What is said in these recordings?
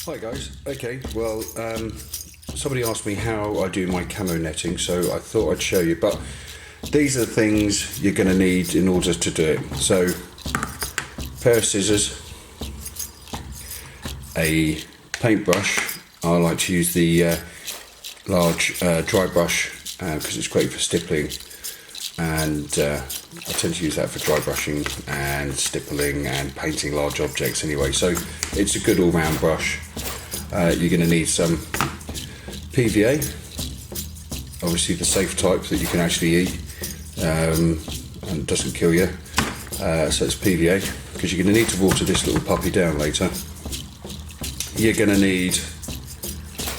Hi guys. Okay, well, somebody asked me how I do my camo netting, so I thought I'd show you. But these are the things you're going to need in order to do it. So, pair of scissors, a paintbrush. I like to use the large dry brush because it's great for stippling, and I tend to use that for dry brushing and stippling and painting large objects anyway. So it's a good all-round brush. You're going to need some PVA, obviously the safe type that you can actually eat and doesn't kill you. So it's PVA, because you're going to need to water this little puppy down later. You're going to need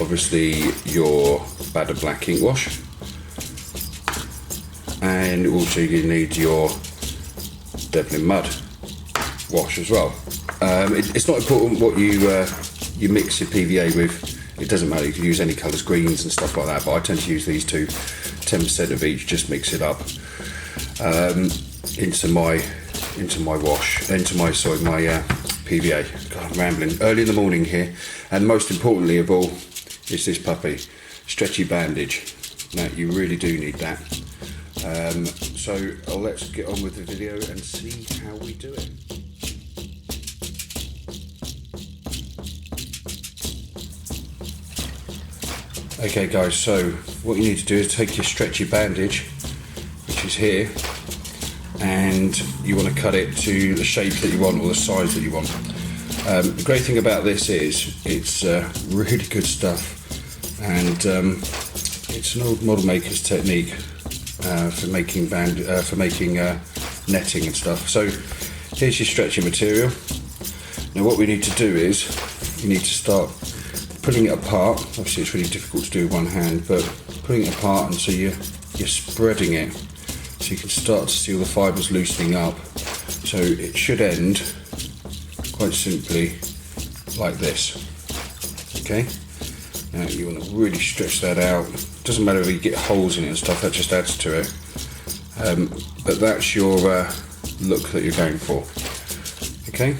obviously your Bandage black ink wash, and also you need your Devlin mud wash as well. It's not important what you mix your PVA with. It doesn't matter, you can use any colours, greens and stuff like that, but I tend to use these two, 10% of each, just mix it up into my PVA. God, I'm rambling. Early in the morning here, and most importantly of all is this puppy, stretchy bandage. Now you really do need that. So let's get on with the video and see how we do it. Okay guys, so what you need to do is take your stretchy bandage, which is here, and you want to cut it to the shape that you want or the size that you want. The great thing about this is it's really good stuff, and it's an old model maker's technique for making netting and stuff. So here's your stretchy material. Now what we need to do is you need to start pulling it apart. Obviously it's really difficult to do with one hand, but pulling it apart, and so you're spreading it so you can start to see all the fibres loosening up. So it should end quite simply like this. Okay, now you want to really stretch that out. Doesn't matter if you get holes in it and stuff, that just adds to it. But that's your look that you're going for. Okay,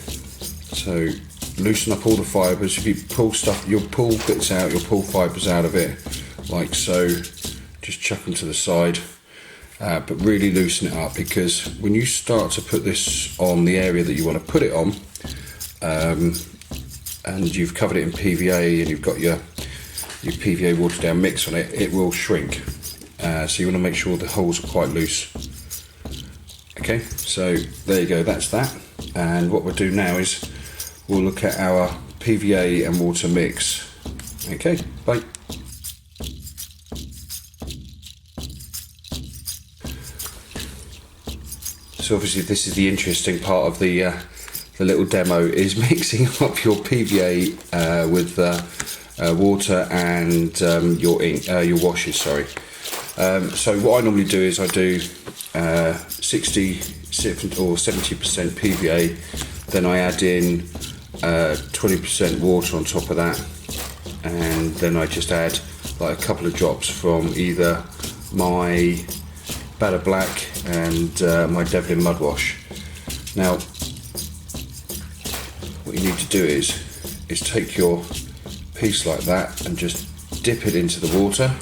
so loosen up all the fibres. If you pull stuff, you'll pull bits out, you'll pull fibres out of it, like so. Just chuck them to the side, but really loosen it up, because when you start to put this on the area that you want to put it on, and you've covered it in PVA and you've got your PVA watered down mix on it, it will shrink. So you want to make sure the holes are quite loose. Okay, so there you go, that's that. And what we'll do now is we'll look at our PVA and water mix. Okay, bye. So obviously this is the interesting part of the little demo, is mixing up your PVA with water and your ink, your washes, sorry. So what I normally do is I do 60 or 70% PVA, then I add in 20% water on top of that, and then I just add like a couple of drops from either my Bandage black and my Devlin mud wash. Now what you need to do is take your piece like that and just dip it into the water,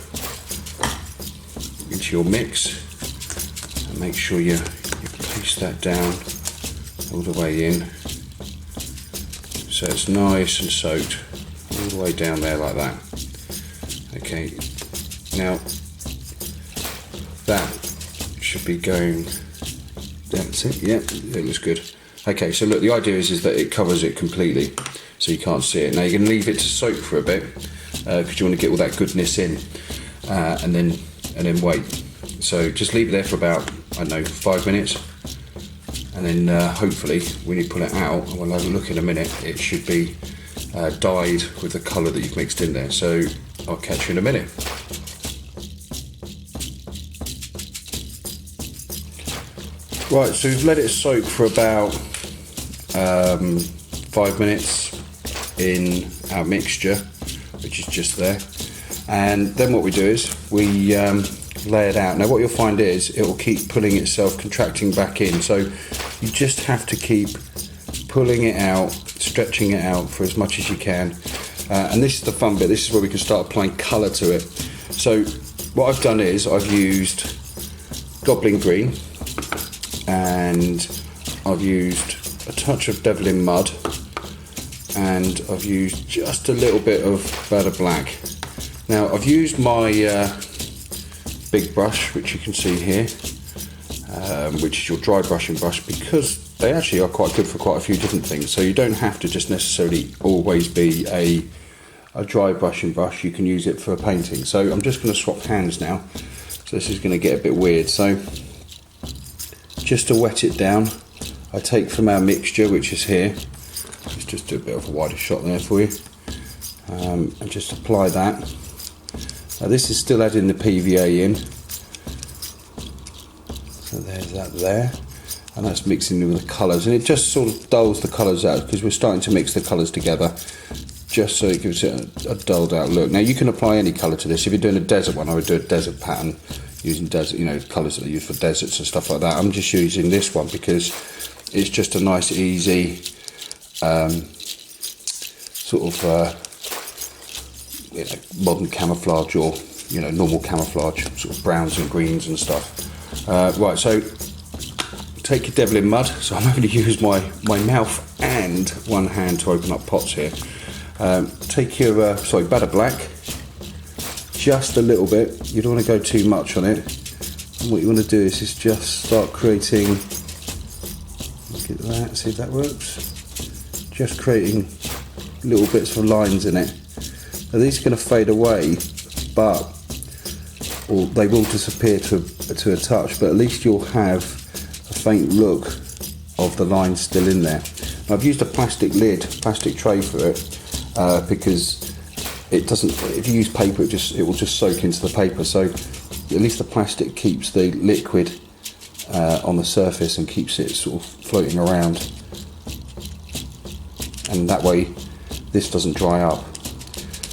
into your mix, and make sure you place that down all the way in, so it's nice and soaked all the way down there like that. Okay, now that should be going, that's it, yeah, it looks good. Okay, so look, the idea is that it covers it completely, so you can't see it. Now you're going to leave it to soak for a bit, because you want to get all that goodness in, and then wait. So just leave it there for about, I don't know, 5 minutes, and then hopefully when you pull it out, and we'll have a look in a minute, it should be dyed with the colour that you've mixed in there. So I'll catch you in a minute. Right, so we've let it soak for about 5 minutes in our mixture, which is just there, and then what we do is we lay it out. Now what you'll find is it will keep pulling itself, contracting back in, so you just have to keep pulling it out, stretching it out for as much as you can, and this is the fun bit. This is where we can start applying colour to it. So what I've done is I've used Goblin Green, and I've used a touch of Devlin Mud, and I've used just a little bit of Batter Black. Now I've used my big brush, which you can see here, which is your dry brushing brush, because they actually are quite good for quite a few different things. So you don't have to just necessarily always be a dry brushing brush. You can use it for painting. So I'm just going to swap hands now. So this is going to get a bit weird. So just to wet it down, I take from our mixture, which is here. Let's just do a bit of a wider shot there for you, and just apply that. Now this is still adding the PVA in. So there's that there, and that's mixing with the colours, and it just sort of dulls the colours out, because we're starting to mix the colours together, just so it gives it a dulled out look. Now you can apply any colour to this. If you're doing a desert one, I would do a desert pattern using desert, you know, colours that are used for deserts and stuff like that. I'm just using this one because it's just a nice, easy sort of you know, modern camouflage, or you know, normal camouflage, sort of browns and greens and stuff. Right, so take your Devlin Mud. So I'm going to use my mouth and one hand to open up pots here. Take your Batter Black, just a little bit. You don't want to go too much on it. And what you want to do is just start creating. Look at that. See if that works. Just creating little bits of lines in it. Now these are going to fade away, but or they will disappear to a touch. But at least you'll have a faint look of the lines still in there. Now I've used a plastic tray for it. Because it doesn't. If you use paper, it will just soak into the paper. So at least the plastic keeps the liquid on the surface and keeps it sort of floating around, and that way this doesn't dry up.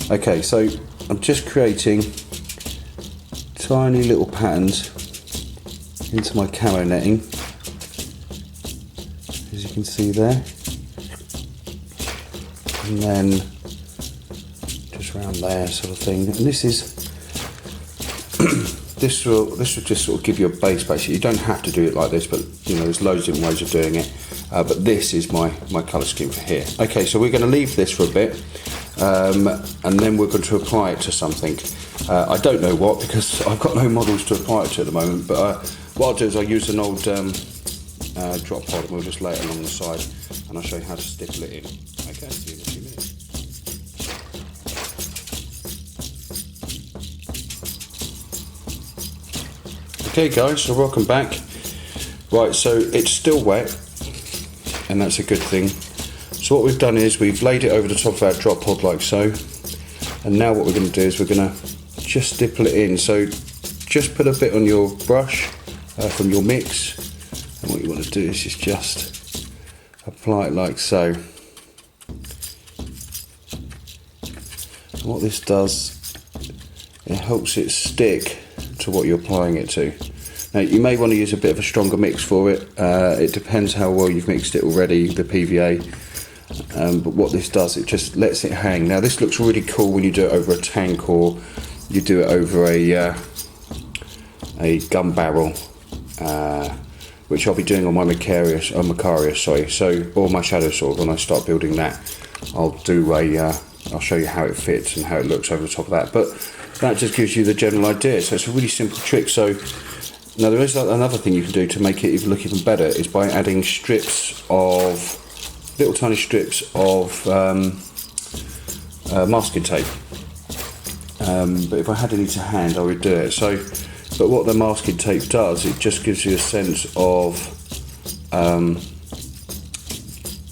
Okay, so I'm just creating tiny little patterns into my camo netting, as you can see there. And then just around there, sort of thing. And this is this will just sort of give you a base. Basically, you don't have to do it like this, but you know, there's loads of different ways of doing it. But this is my colour scheme for here. Okay, so we're going to leave this for a bit, and then we're going to apply it to something. I don't know what, because I've got no models to apply it to at the moment. But what I'll do is I'll use an old drop pod, and we'll just lay it along the side, and I'll show you how to stipple it in. Okay, see you in a few minutes. Okay guys, so welcome back. Right, so it's still wet, and that's a good thing. So what we've done is we've laid it over the top of our drop pod like so, and now what we're going to do is we're going to just stipple it in. So just put a bit on your brush from your mix, and what you want to do is just apply it like so. And what this does, it helps it stick to what you're applying it to. Now you may want to use a bit of a stronger mix for it. It depends how well you've mixed it already, the PVA. But what this does, it just lets it hang. Now this looks really cool when you do it over a tank, or you do it over a gun barrel, which I'll be doing on my Macarius, or my Shadow Sword. When I start building that, I'll do I'll show you how it fits and how it looks over the top of that. But that just gives you the general idea. So it's a really simple trick. So now there is another thing you can do to make it look even better, is by adding little tiny strips of masking tape. But if I had any to hand, I would do it. So, but what the masking tape does, it just gives you a sense of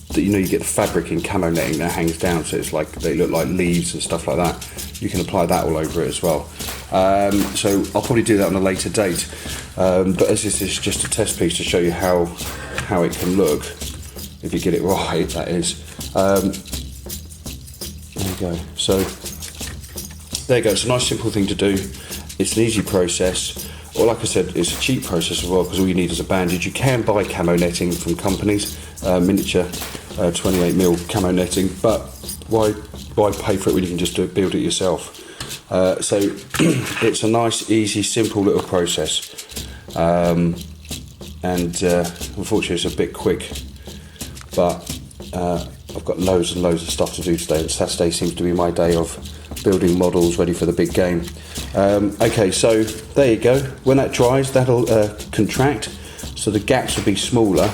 that, you know, you get the fabric in camo netting that hangs down, so it's like they look like leaves and stuff like that. You can apply that all over it as well. So I'll probably do that on a later date. But as this is just a test piece to show you how it can look, if you get it right, that is. There you go. So there you go. It's a nice simple thing to do. It's an easy process. Or like I said, it's a cheap process as well, because all you need is a bandage. You can buy camo netting from companies, miniature 28mm camo netting, but why why pay for it when you can just build it yourself? So it's a nice, easy, simple little process, and unfortunately it's a bit quick, but I've got loads and loads of stuff to do today, and Saturday seems to be my day of building models ready for the big game. Okay, so there you go. When that dries, that'll contract, so the gaps will be smaller,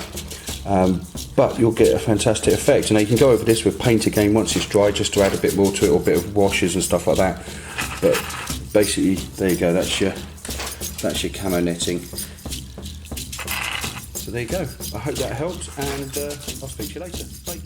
but you'll get a fantastic effect. And you can go over this with paint again once it's dry, just to add a bit more to it, or a bit of washes and stuff like that. But basically, there you go. That's your camo netting. So there you go. I hope that helped, and I'll speak to you later. Bye.